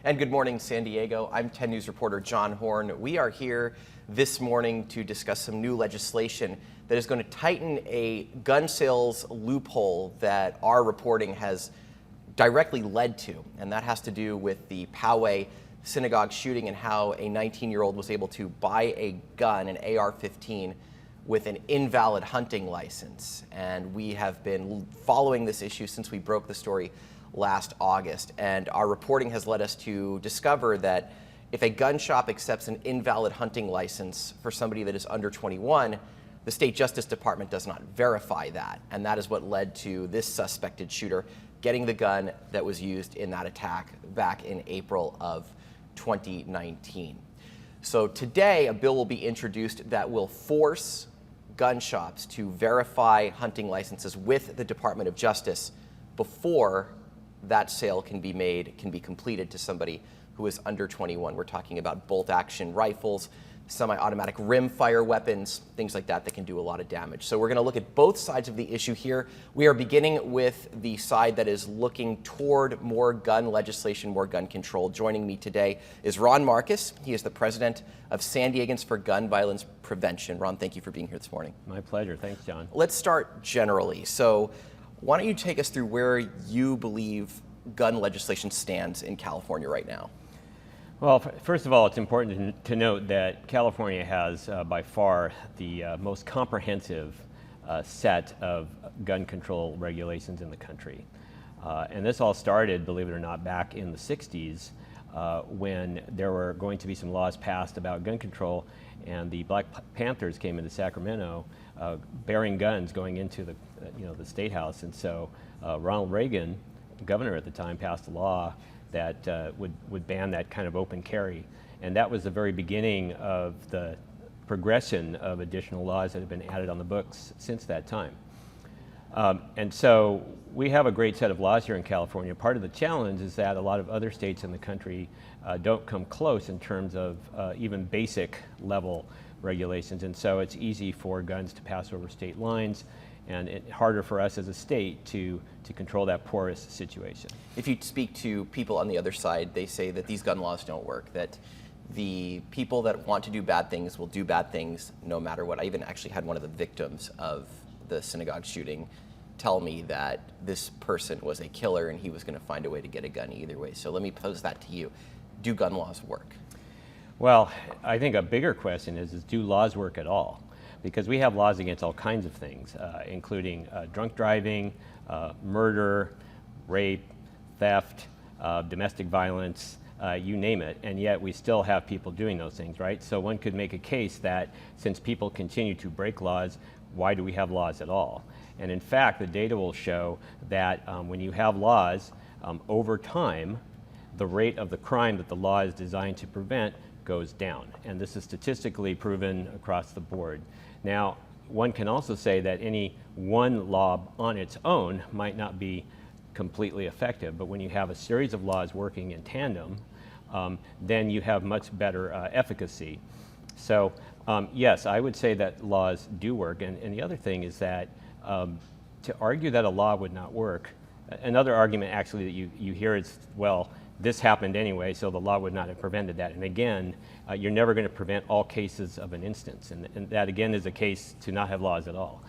And good morning, San Diego. I'm 10 News reporter John Horn. We are here this morning to discuss some new legislation that is going to tighten a gun sales loophole that our reporting has directly led to. And that has to do with the Poway synagogue shooting and how a 19-year-old was able to buy a gun, an AR-15, with an invalid hunting license. And we have been following this issue since we broke the story last August, and our reporting has led us to discover that if a gun shop accepts an invalid hunting license for somebody that is under 21, the State Justice Department does not verify that, and that is what led to this suspected shooter getting the gun that was used in that attack back in April of 2019. So today, a bill will be introduced that will force gun shops to verify hunting licenses with the Department of Justice before that sale can be made, can be completed to somebody who is under 21. We're talking about bolt-action rifles, semi-automatic rimfire weapons, things like that that can do a lot of damage. So we're going to look at both sides of the issue here. We are beginning with the side that is looking toward more gun legislation, more gun control. Joining me today is Ron Marcus. He is the president of San Diegans for Gun Violence Prevention. Ron, thank you for being here this morning. My pleasure. Thanks, John. Let's start generally. So why don't you take us through where you believe gun legislation stands in California right now? Well, first of all, it's important to note that California has by far the most comprehensive set of gun control regulations in the country. And this all started, believe it or not, back in the 60s when there were going to be some laws passed about gun control, and the Black Panthers came into Sacramento bearing guns going into the State House. And so Ronald Reagan, governor at the time, passed a law that would ban that kind of open carry. And that was the very beginning of the progression of additional laws that have been added on the books since that time. And so we have a great set of laws here in California. Part of the challenge is that a lot of other states in the country don't come close in terms of even basic level regulations. And so it's easy for guns to pass over state lines, and it's harder for us as a state to control that porous situation. If you speak to people on the other side, they say that these gun laws don't work, that the people that want to do bad things will do bad things no matter what. I even actually had one of the victims of the synagogue shooting tell me that this person was a killer and he was going to find a way to get a gun either way. So let me pose that to you. Do gun laws work? Well, I think a bigger question is do laws work at all? Because we have laws against all kinds of things, including drunk driving, murder, rape, theft, domestic violence, you name it, and yet we still have people doing those things, right? So one could make a case that since people continue to break laws, why do we have laws at all? And in fact, the data will show that when you have laws, over time, the rate of the crime that the law is designed to prevent goes down. And this is statistically proven across the board. Now, one can also say that any one law on its own might not be completely effective, but when you have a series of laws working in tandem, then you have much better efficacy. So yes, I would say that laws do work. And the other thing is that to argue that a law would not work, another argument actually that you hear is, well, this happened anyway, so the law would not have prevented that. And again, you're never going to prevent all cases of an instance. And that, again, is a case to not have laws at all.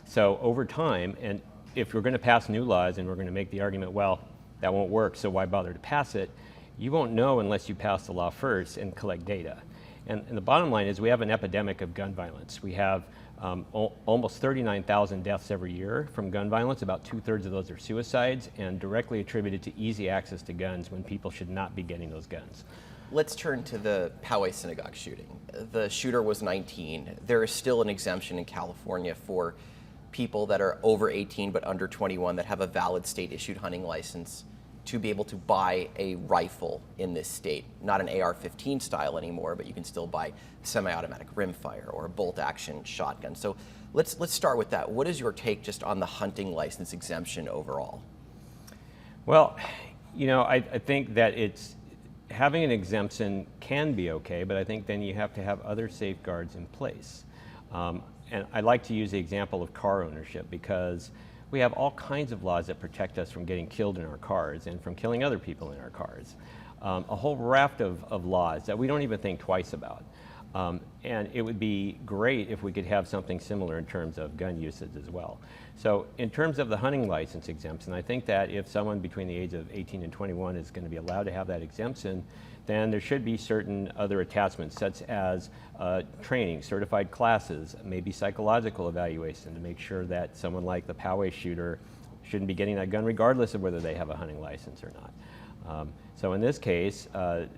So over time, and if we're going to pass new laws and we're going to make the argument, well, that won't work, so why bother to pass it? You won't know unless you pass the law first and collect data. And the bottom line is we have an epidemic of gun violence. We have almost 39,000 deaths every year from gun violence. About 2/3 of those are suicides and directly attributed to easy access to guns when people should not be getting those guns. Let's turn to the Poway synagogue shooting. The shooter was 19. There is still an exemption in California for people that are over 18 but under 21 that have a valid state-issued hunting license to be able to buy a rifle in this state. Not an AR-15 style anymore, but you can still buy semi-automatic rimfire or a bolt-action shotgun. So let's start with that. What is your take just on the hunting license exemption overall? Well, I think that having an exemption can be okay, but I think then you have to have other safeguards in place. And I like to use the example of car ownership because we have all kinds of laws that protect us from getting killed in our cars and from killing other people in our cars. a whole raft of laws that we don't even think twice about. And it would be great if we could have something similar in terms of gun usage as well. So in terms of the hunting license exemption, I think that if someone between the age of 18 and 21 is going to be allowed to have that exemption, then there should be certain other attachments such as training, certified classes, maybe psychological evaluation to make sure that someone like the Poway shooter shouldn't be getting that gun regardless of whether they have a hunting license or not. So in this case,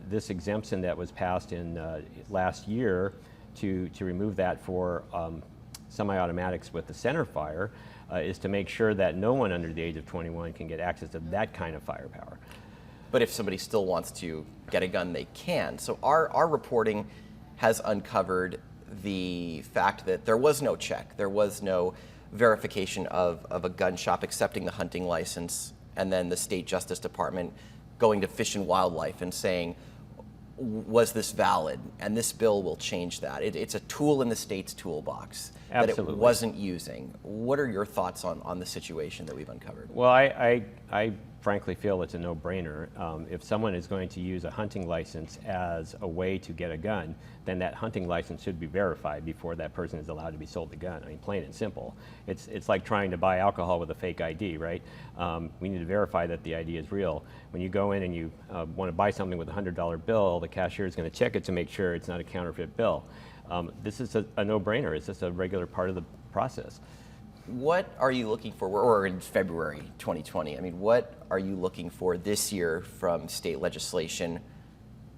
this exemption that was passed in last year to remove that for semi-automatics with the centerfire is to make sure that no one under the age of 21 can get access to that kind of firepower. But if somebody still wants to get a gun, they can. So our reporting has uncovered the fact that there was no check. There was no verification of a gun shop accepting the hunting license, and then the state justice department going to Fish and Wildlife and saying, was this valid? And this bill will change that. It's a tool in the state's toolbox that it Absolutely. wasn't using. What are your thoughts on the situation that we've uncovered? Well, I frankly feel it's a no-brainer. If someone is going to use a hunting license as a way to get a gun, then that hunting license should be verified before that person is allowed to be sold the gun. I mean, plain and simple. It's like trying to buy alcohol with a fake ID, right? We need to verify that the ID is real. When you go in and you want to buy something with a $100 bill, the cashier is going to check it to make sure it's not a counterfeit bill. This is a no-brainer. It's just a regular part of the process. What are you looking for? We're in February 2020. I mean, what are you looking for this year from state legislation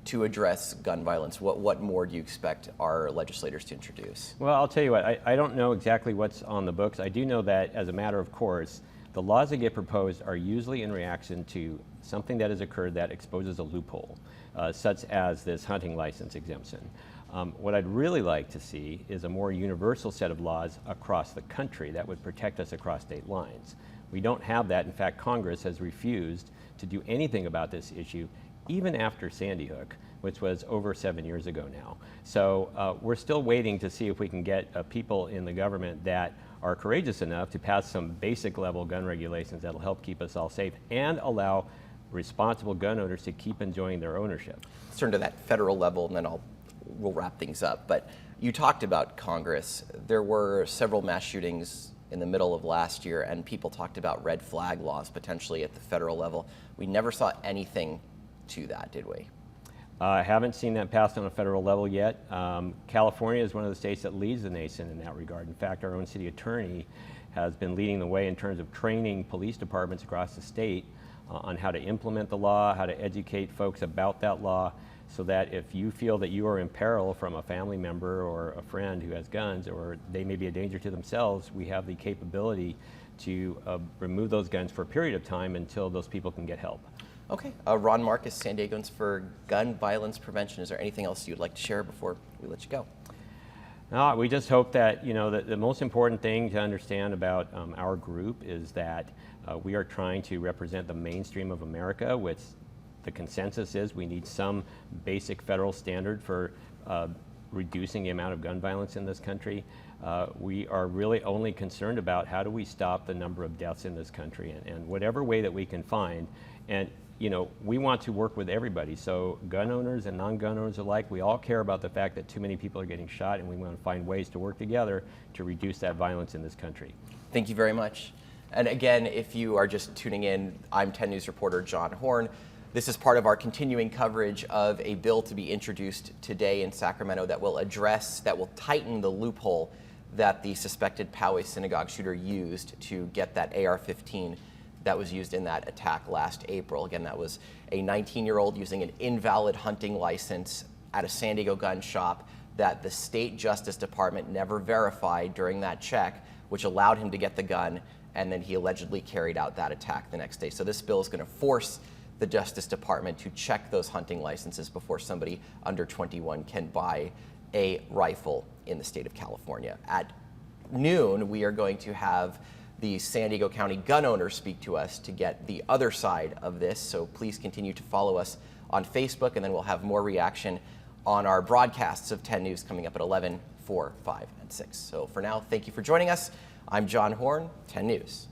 to address gun violence? What more do you expect our legislators to introduce? Well, I'll tell you what, I don't know exactly what's on the books. I do know that as a matter of course, the laws that get proposed are usually in reaction to something that has occurred that exposes a loophole, such as this hunting license exemption. What I'd really like to see is a more universal set of laws across the country that would protect us across state lines. We don't have that. In fact, Congress has refused to do anything about this issue, even after Sandy Hook, which was over 7 years ago now. So we're still waiting to see if we can get people in the government that are courageous enough to pass some basic level gun regulations that'll help keep us all safe and allow responsible gun owners to keep enjoying their ownership. Let's turn to that federal level, and then we'll wrap things up. But you talked about Congress. There were several mass shootings in the middle of last year, and people talked about red flag laws potentially at the federal level. We never saw anything to that, did we? I haven't seen that passed on a federal level yet. California is one of the states that leads the nation in that regard. In fact, our own city attorney has been leading the way in terms of training police departments across the state on how to implement the law, how to educate folks about that law, so that if you feel that you are in peril from a family member or a friend who has guns, or they may be a danger to themselves, we have the capability to remove those guns for a period of time until those people can get help. Okay. Ron Marcus, San Diegans for Gun Violence Prevention. Is there anything else you'd like to share before we let you go? No, we just hope that, the most important thing to understand about our group is that we are trying to represent the mainstream of America, which the consensus is we need some basic federal standard for reducing the amount of gun violence in this country. We are really only concerned about how do we stop the number of deaths in this country, and whatever way that we can find. And we want to work with everybody. So gun owners and non-gun owners alike, we all care about the fact that too many people are getting shot, and we want to find ways to work together to reduce that violence in this country. Thank you very much. And again, if you are just tuning in, I'm 10 News reporter John Horn. This is part of our continuing coverage of a bill to be introduced today in Sacramento that will tighten the loophole that the suspected Poway synagogue shooter used to get that AR-15 that was used in that attack last April. Again, that was a 19-year-old using an invalid hunting license at a San Diego gun shop that the state justice department never verified during that check, which allowed him to get the gun, and then he allegedly carried out that attack the next day. So this bill is going to force the Justice Department to check those hunting licenses before somebody under 21 can buy a rifle in the state of California. At noon, we are going to have the San Diego County gun owners speak to us to get the other side of this. So please continue to follow us on Facebook, and then we'll have more reaction on our broadcasts of 10 News coming up at 11, 4, 5, and 6. So for now, thank you for joining us. I'm John Horn, 10 News.